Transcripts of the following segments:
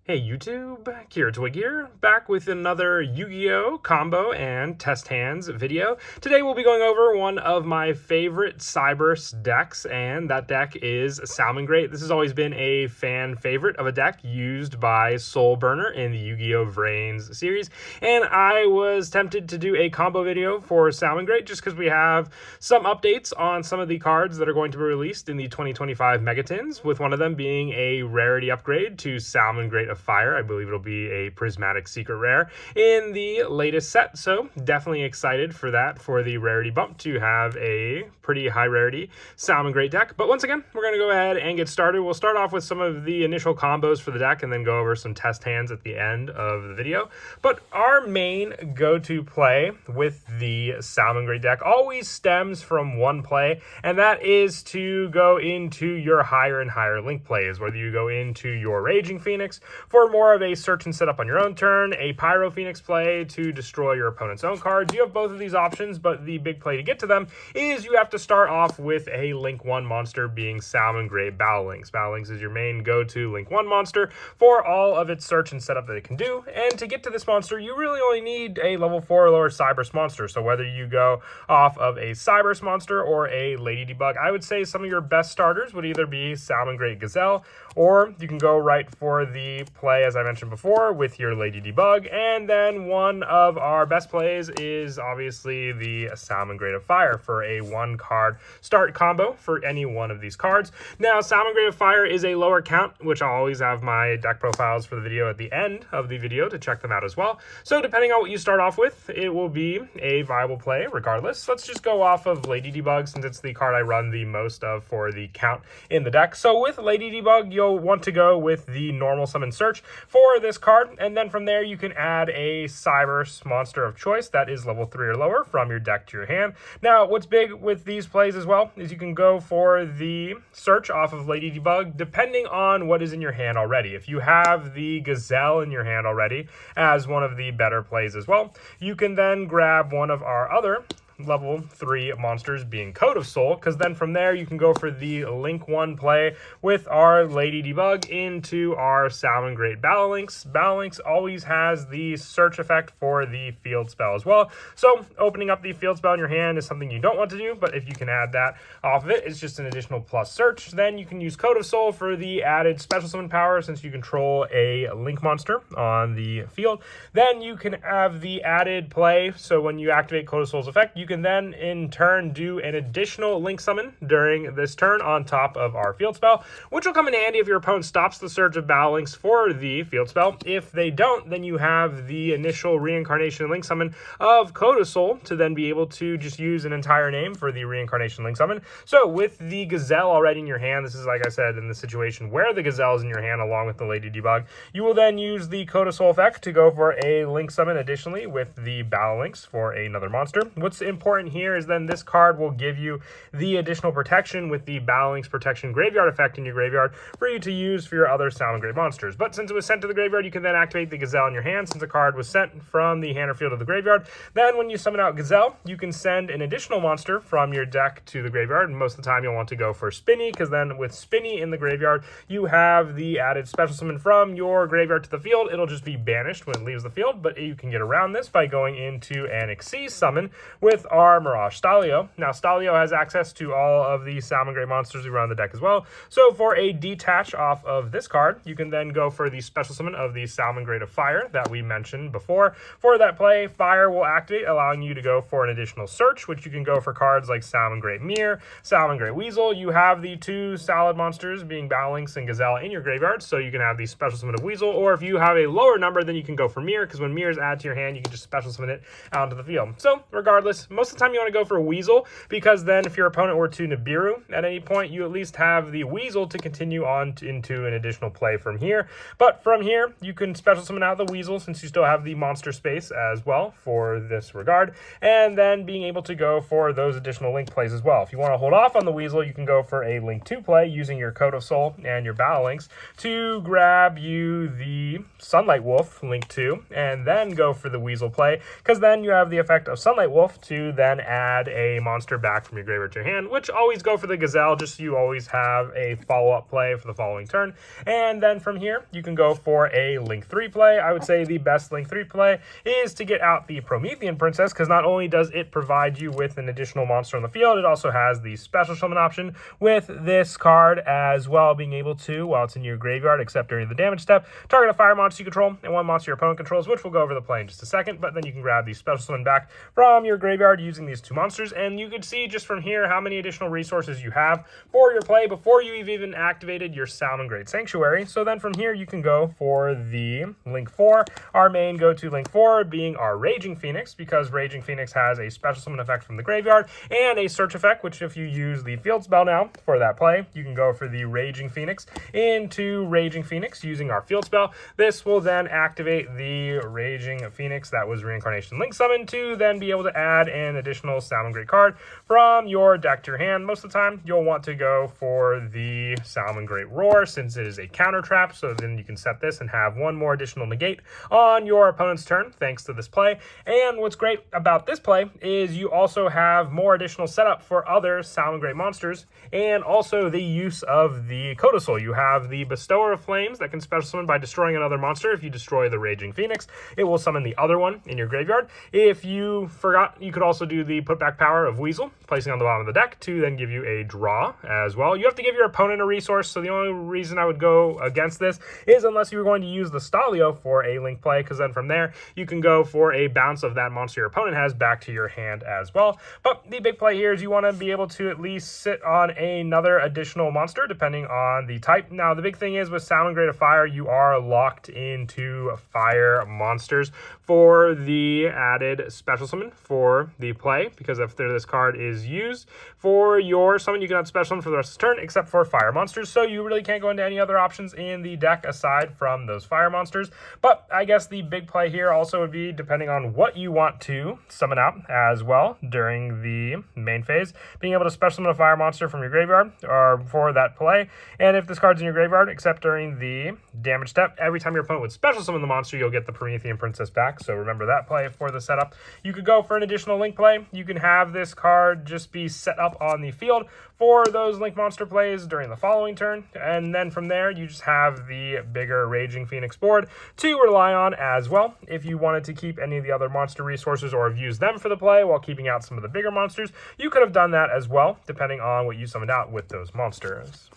Hey YouTube, Twig here, back with another Yu-Gi-Oh! Combo and test hands video. Today we'll be going over one of my favorite Cyberse decks, and that deck is Salamangreat. This has always been a fan favorite of a deck used by Soulburner in the Yu-Gi-Oh! Vrains series, and I was tempted to do a combo video for Salamangreat just because we have some updates on some of the cards that are going to be released in the 2025 Megatins, with one of them being a rarity upgrade to Salamangreat of Fire. I believe it'll be a prismatic secret rare in the latest set, so definitely excited for that, for the rarity bump to have a pretty high rarity Salamangreat deck. But once again, we're going to go ahead and get started. We'll start off with some of the initial combos for the deck and then go over some test hands at the end of the video. But our main go-to play with the Salamangreat deck always stems from one play, and that is to go into your higher and higher link plays, whether you go into your Raging Phoenix for more of a search and setup on your own turn, a Pyro Phoenix play to destroy your opponent's own cards. You have both of these options, but the big play to get to them is you have to start off with a Link 1 monster, being Salamangreat Battle Links. Battle Links is your main go-to Link 1 monster for all of its search and setup that it can do, and to get to this monster, you really only need a level 4 or lower Cyberse monster. So whether you go off of a Cyberse monster or a Lady Debug, I would say some of your best starters would either be Salamangreat Gazelle, or you can go right for the play, as I mentioned before, with your Lady Debug. And then one of our best plays is obviously the Salamangreat of Fire for a 1-card start combo for any one of these cards. Now, Salamangreat of Fire is a lower count, which I'll always have my deck profiles for the video at the end of the video to check them out as well. So depending on what you start off with, it will be a viable play regardless. Let's just go off of Lady Debug, since it's the card I run the most of for the count in the deck. So with Lady Debug, you'll want to go with the normal summon search for this card, and then from there you can add a Cyberse monster of choice that is level 3 or lower from your deck to your hand. Now, what's big with these plays as well is you can go for the search off of Lady Debug depending on what is in your hand already. If you have the Gazelle in your hand already as one of the better plays as well, you can then grab one of our other level 3 monsters, being Code of Soul, because then from there you can go for the Link 1 play with our Lady Debug into our Salamangreat Battle Links. Battle Links always has the search effect for the field spell as well, so opening up the field spell in your hand is something you don't want to do, but if you can add that off of it, it's just an additional plus search. Then you can use Code of Soul for the added special summon power, since you control a Link monster on the field. Then you can have the added play, so when you activate Code of Soul's effect, you can then in turn do an additional Link summon during this turn on top of our field spell, which will come in handy if your opponent stops the search of Battle Links for the field spell. If they don't, then you have the initial reincarnation Link summon of Code of Soul to then be able to just use an entire name for the reincarnation Link summon. So with the Gazelle already in your hand, this is, like I said, in the situation where the Gazelle is in your hand along with the Lady Debug, you will then use the Code of Soul effect to go for a Link summon additionally with the Battle Links for another monster. What's important here is then this card will give you the additional protection with the Battle Links Protection Graveyard effect in your graveyard for you to use for your other Salamangreat monsters. But since it was sent to the graveyard, you can then activate the Gazelle in your hand, since the card was sent from the hand or field of the graveyard. Then when you summon out Gazelle, you can send an additional monster from your deck to the graveyard, and most of the time you'll want to go for Spinny, because then with Spinny in the graveyard, you have the added special summon from your graveyard to the field. It'll just be banished when it leaves the field, but you can get around this by going into an Xyz summon with our Mirage Stalio. Now, Stalio has access to all of the Salamangreat monsters we run on the deck as well. So for a detach off of this card, you can then go for the special summon of the Salamangreat of Fire that we mentioned before. For that play, Fire will activate, allowing you to go for an additional search, which you can go for cards like Salamangreat Mirror, Salamangreat Weasel. You have the 2 Salad monsters, being Battle Links and Gazelle, in your graveyard, so you can have the special summon of Weasel, or if you have a lower number, then you can go for Mirror, because when Mirror is added to your hand, you can just special summon it out into the field. So regardless, most of the time you want to go for Weasel, because then if your opponent were to Nibiru at any point, you at least have the Weasel to continue on into an additional play from here. But from here, you can special summon out the Weasel, since you still have the monster space as well for this regard, and then being able to go for those additional Link plays as well. If you want to hold off on the Weasel, you can go for a Link 2 play using your Code of Soul and your Battle Links to grab you the Sunlight Wolf Link 2, and then go for the Weasel play, because then you have the effect of Sunlight Wolf to to then add a monster back from your graveyard to your hand, which always go for the Gazelle, just so you always have a follow-up play for the following turn. And then from here, you can go for a Link 3 play. I would say the best Link 3 play is to get out the Promethean Princess, because not only does it provide you with an additional monster on the field, it also has the special summon option with this card as well, being able to, while it's in your graveyard, except during the damage step, target a fire monster you control and one monster your opponent controls, which we'll go over the play in just a second, but then you can grab the special summon back from your graveyard using these two monsters, and you can see just from here how many additional resources you have for your play before you've even activated your Salamangreat Sanctuary. So then from here you can go for the Link 4, our main go-to Link 4 being our Raging Phoenix, because Raging Phoenix has a special summon effect from the graveyard and a search effect, which if you use the field spell now for that play, you can go for the Raging Phoenix into Raging Phoenix using our field spell. This will then activate the Raging Phoenix that was Reincarnation Link summoned to then be able to add an additional Salamangreat card from your deck to your hand. Most of the time, you'll want to go for the Salamangreat Roar since it is a counter trap, so then you can set this and have one more additional negate on your opponent's turn thanks to this play. And what's great about this play is you also have more additional setup for other Salamangreat monsters, and also the use of the Codicil. You have the Bestower of Flames that can special summon by destroying another monster. If you destroy the Raging Phoenix, it will summon the other one in your graveyard. If you forgot, you could also do the putback power of Weasel, placing on the bottom of the deck to then give you a draw as well. You have to give your opponent a resource, so the only reason I would go against this is unless you were going to use the Stalio for a Link play, because then from there you can go for a bounce of that monster your opponent has back to your hand as well. But the big play here is you want to be able to at least sit on another additional monster depending on the type. Now the big thing is with Salamangreat of Fire, you are locked into fire monsters for the added special summon for the play, because after this card is used for your summon, you can have special summon for the rest of the turn except for fire monsters, so you really can't go into any other options in the deck aside from those fire monsters. But I guess the big play here also would be, depending on what you want to summon out as well during the main phase, being able to special summon a fire monster from your graveyard or for that play. And if this card's in your graveyard, except during the damage step, every time your opponent would special summon the monster, you'll get the Promethean Princess back. So remember that play for the setup. You could go for an additional Link play. You can have this card just be set up on the field for those Link monster plays during the following turn. And then from there, you just have the bigger Raging Phoenix board to rely on as well. If you wanted to keep any of the other monster resources or have used them for the play while keeping out some of the bigger monsters, you could have done that as well, depending on what you summoned out with those monsters.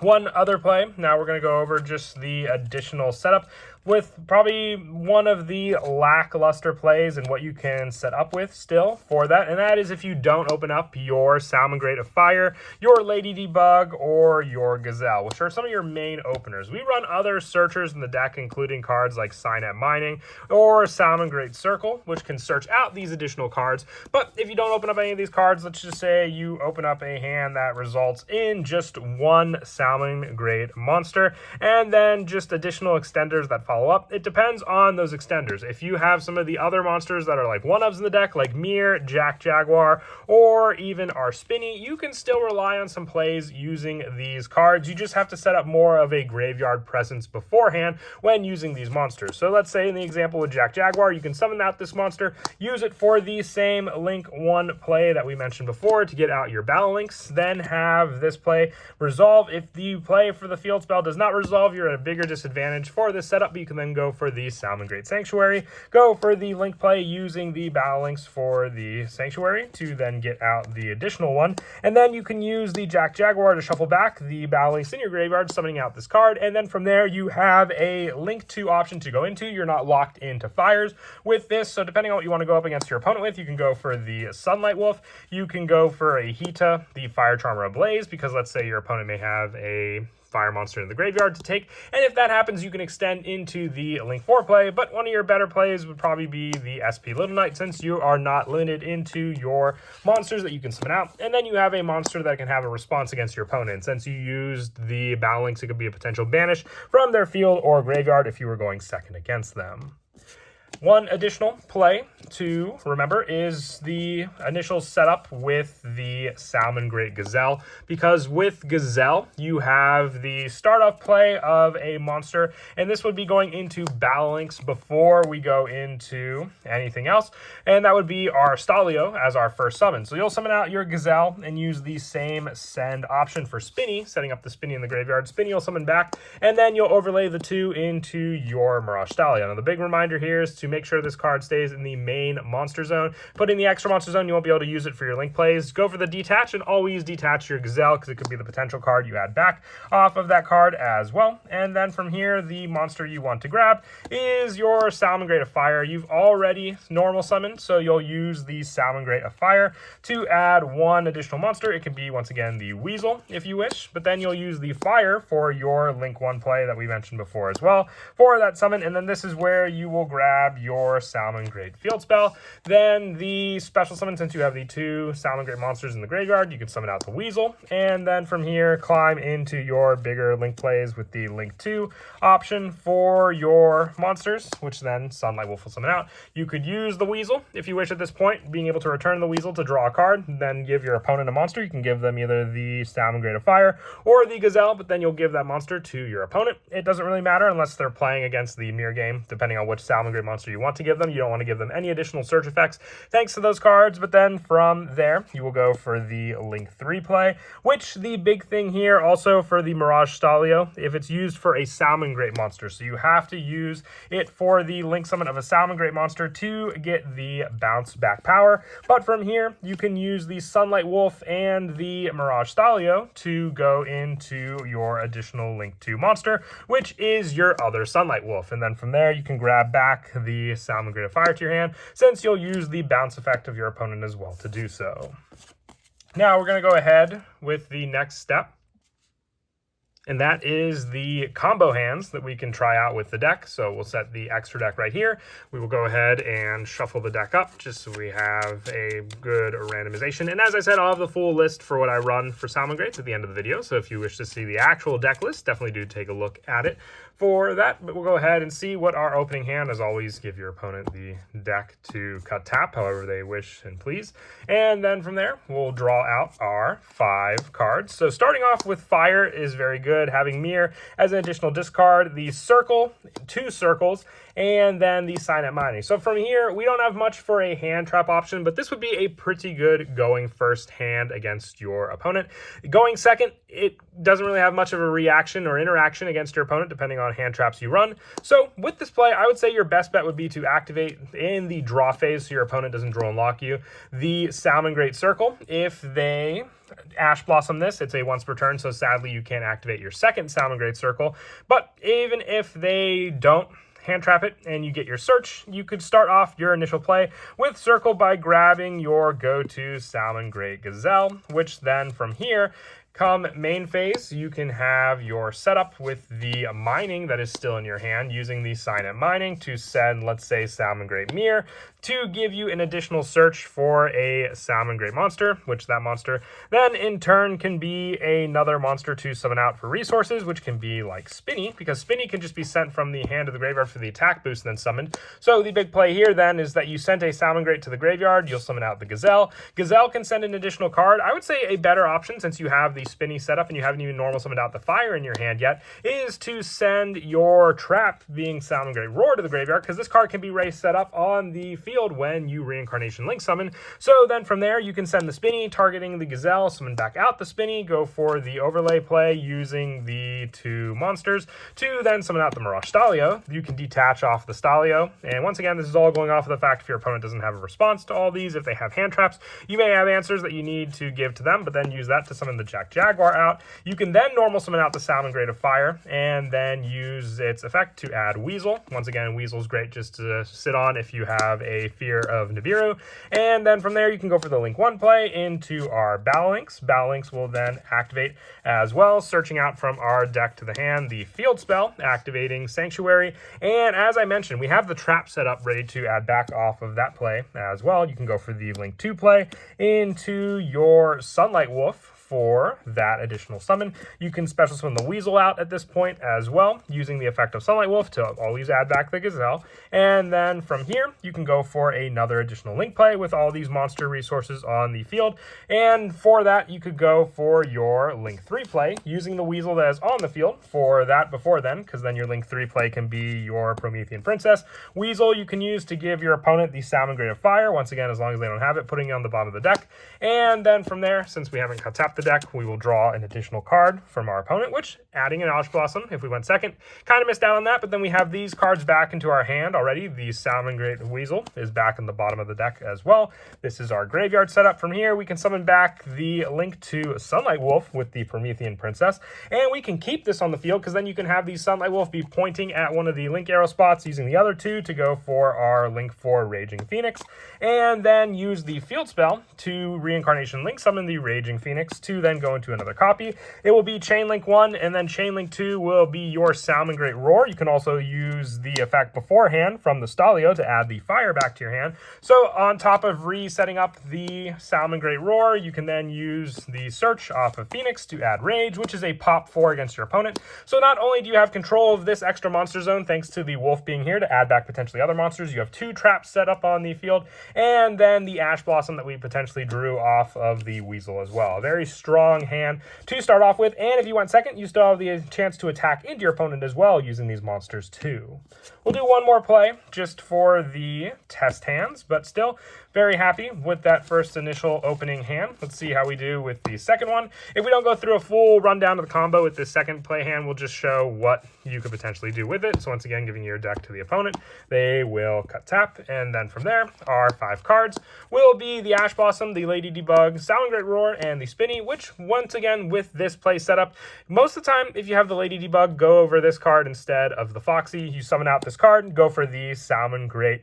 One other play, now we're going to go over just the additional setup with probably one of the lackluster plays and what you can set up with still for that, and that is if you don't open up your Salamangreat of Fire, your Lady Debug, or your Gazelle, which are some of your main openers. We run other searchers in the deck, including cards like Signet Mining or Salamangreat Circle, which can search out these additional cards. But if you don't open up any of these cards, let's just say you open up a hand that results in just one Salamangreat monster, and then just additional extenders that follow up. It depends on those extenders. If you have some of the other monsters that are like one-ofs in the deck, like Mir, Jack Jaguar, or even our Spinny, you can still rely on some plays using these cards. You just have to set up more of a graveyard presence beforehand when using these monsters. So let's say in the example with Jack Jaguar, you can summon out this monster, use it for the same Link 1 play that we mentioned before to get out your Battle Links, then have this play resolve. If the play for the field spell does not resolve, you're at a bigger disadvantage for this setup, but you can then go for the Salamangreat Sanctuary, go for the Link play using the Battle Links for the Sanctuary to then get out the additional one, and then you can use the Jack Jaguar to shuffle back the Battle Links in your graveyard, summoning out this card, and then from there you have a Link 2 option to go into. You're not locked into fires with this, so depending on what you want to go up against your opponent with, you can go for the Sunlight Wolf, you can go for a Hita, the Fire Charmer Ablaze, because let's say your opponent may have a fire monster in the graveyard to take, and if that happens, you can extend into the Link 4 play, but one of your better plays would probably be the SP Little Knight, since you are not limited into your monsters that you can summon out, and then you have a monster that can have a response against your opponent. Since you used the Battle Links, it could be a potential banish from their field or graveyard if you were going second against them. One additional play to remember is the initial setup with the Salamangreat Gazelle, because with Gazelle, you have the start-off play of a monster, and this would be going into Battle Links before we go into anything else, and that would be our Stalio as our first summon. So you'll summon out your Gazelle and use the same send option for Spinny, setting up the Spinny in the graveyard. Spinny you'll summon back, and then you'll overlay the two into your Mirage Stalio. Now the big reminder here is to make sure this card stays in the main monster zone. Put in the extra monster zone, you won't be able to use it for your link plays. Go for the detach and always detach your Gazelle, because it could be the potential card you add back off of that card as well. And then from here, the monster you want to grab is your Salamangreat of Fire. You've already normal summoned, so you'll use the Salamangreat of Fire to add one additional monster. It can be, once again, the Weasel if you wish, but then you'll use the Fire for your link 1 play that we mentioned before as well for that summon. And then this is where you will grab your Salamangreat field spell. Then the special summon, since you have the 2 Salamangreat monsters in the graveyard, you can summon out the Weasel, and then from here climb into your bigger link plays with the link 2 option for your monsters, which then Sunlight Wolf will summon out. You could use the Weasel if you wish at this point, being able to return the Weasel to draw a card, then give your opponent a monster. You can give them either the Salamangreat of Fire or the Gazelle, but then you'll give that monster to your opponent. It doesn't really matter unless they're playing against the mirror game, depending on which Salamangreat monster you want to give them. You don't want to give them any additional search effects thanks to those cards, but then from there you will go for the link 3 play, which the big thing here also for the Mirage Stalio, if it's used for a Salamangreat monster, so you have to use it for the link summon of a Salamangreat monster to get the bounce back power. But from here you can use the Sunlight Wolf and the Mirage Stalio to go into your additional link 2 monster, which is your other Sunlight Wolf. And then from there you can grab back the Salamangreat of Fire to your hand, since you'll use the bounce effect of your opponent as well to do so. Now we're going to go ahead with the next step, and that is the combo hands that we can try out with the deck. So we'll set the extra deck right here. We will go ahead and shuffle the deck up just so we have a good randomization. And as I said, I'll have the full list for what I run for Salamangreats at the end of the video. So if you wish to see the actual deck list, definitely do take a look at it for that. But we'll go ahead and see what our opening hand. As always, give your opponent the deck to cut tap however they wish and please. And then from there, we'll draw out our 5 cards. So starting off with Fire is very good. Having Mirror as an additional discard, the Circle, 2 circles, and then the Signet Mining. So from here, we don't have much for a hand trap option, but this would be a pretty good going first hand against your opponent. Going second, it doesn't really have much of a reaction or interaction against your opponent, depending on hand traps you run. So with this play, I would say your best bet would be to activate in the draw phase so your opponent doesn't draw and lock you the Salamangreat Circle. If they Ash Blossom this, it's a once per turn, so sadly you can't activate your second Salamangreat Circle. But even if they don't hand trap it and you get your search, you could start off your initial play with Circle by grabbing your go-to Salamangreat Gazelle, which then from here, come main phase, you can have your setup with the mining that is still in your hand, using the Signet Mining to send, let's say, Salamangreat Mirror to give you an additional search for a Salamangreat monster, which that monster then in turn can be another monster to summon out for resources, which can be like Spinny, because Spinny can just be sent from the hand to the graveyard for the attack boost and then summoned. So the big play here then is that you sent a Salamangreat to the graveyard, you'll summon out the Gazelle. Gazelle can send an additional card. I would say a better option, since you have the Spinny setup and you haven't even normal summoned out the Fire in your hand yet, is to send your trap, being Salamangreat Roar, to the graveyard, because this card can be set up on the field when you Reincarnation Link summon. So then from there you can send the Spinny targeting the Gazelle, summon back out the Spinny, go for the overlay play using the 2 monsters to then summon out the Mirage Stalio. You can detach off the Stalio, and once again this is all going off of the fact if your opponent doesn't have a response to all these. If they have hand traps, you may have answers that you need to give to them, but then use that to summon the Jaguar out. You can then normal summon out the Salamangreat of Fire and then use its effect to add Weasel. Once again, Weasel's great just to sit on if you have a fear of Nibiru. And then from there you can go for the link 1 play into our Battle Links. Battle Links will then activate as well, searching out from our deck to the hand the field spell, activating Sanctuary. And as I mentioned, we have the trap set up ready to add back off of that play as well. You can go for the link 2 play into your Sunlight Wolf for that additional summon. You can special summon the Weasel out at this point as well, using the effect of Sunlight Wolf to always add back the Gazelle. And then from here, you can go for another additional link play with all these monster resources on the field. And for that, you could go for your Link 3 play, using the Weasel that is on the field for that before then, because then your Link 3 play can be your Promethean Princess. Weasel you can use to give your opponent the Salamangreat of Fire, once again, as long as they don't have it, putting it on the bottom of the deck. And then from there, since we haven't tapped the deck, we will draw an additional card from our opponent, which, adding an Ash Blossom, if we went second, kind of missed out on that, but then we have these cards back into our hand already. The Salamangreat Weasel is back in the bottom of the deck as well. This is our graveyard setup. From here, we can summon back the Link to Sunlight Wolf with the Promethean Princess, and we can keep this on the field, because then you can have the Sunlight Wolf be pointing at one of the Link arrow spots, using the other two to go for our Link 4 Raging Phoenix, and then use the field spell to Reincarnation Link summon the Raging Phoenix to then go into another copy. It will be Chain Link 1, and then Chain Link 2 will be your Salamangreat Roar. You can also use the effect beforehand from the Stalio to add the fire back to your hand. So on top of resetting up the Salamangreat Roar, you can then use the Search off of Phoenix to add Rage, which is a pop 4 against your opponent. So not only do you have control of this extra monster zone, thanks to the Wolf being here to add back potentially other monsters, you have 2 traps set up on the field, and then the Ash Blossom that we potentially drew off of the Weasel as well. A very strong hand to start off with, and if you went second, you still have the chance to attack into your opponent as well using these monsters too. We'll do one more play just for the test hands, but still very happy with that first initial opening hand. Let's see how we do with the second one. If we don't go through a full rundown of the combo with this second play hand, we'll just show what you could potentially do with it. So once again, giving your deck to the opponent, they will cut tap, and then from there, our 5 cards will be the Ash Blossom, the Lady Debug, Salamangreat Roar, and the Spinny, which once again, with this play setup, most of the time, if you have the Lady Debug, go over this card instead of the Foxy. You summon out this card, go for the Salamangreat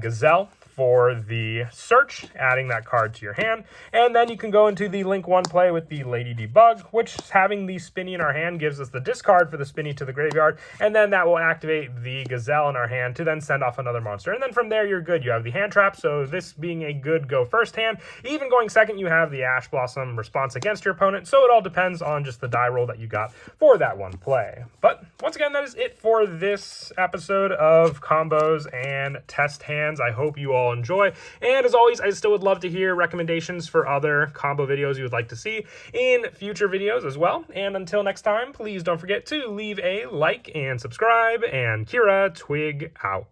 Gazelle for the Search, adding that card to your hand, and then you can go into the Link 1 play with the Lady Debug, which, having the Spinny in our hand, gives us the discard for the Spinny to the graveyard, and then that will activate the Gazelle in our hand to then send off another monster, and then from there you're good. You have the hand trap, so this being a good go first hand. Even going second, you have the Ash Blossom response against your opponent, so it all depends on just the die roll that you got for that one play. But once again, that is it for this episode of Combos and Test Hands. I hope you all enjoy, and as always, I still would love to hear recommendations for other combo videos you would like to see in future videos as well. And until next time, please don't forget to leave a like and subscribe, and Kira Twig out.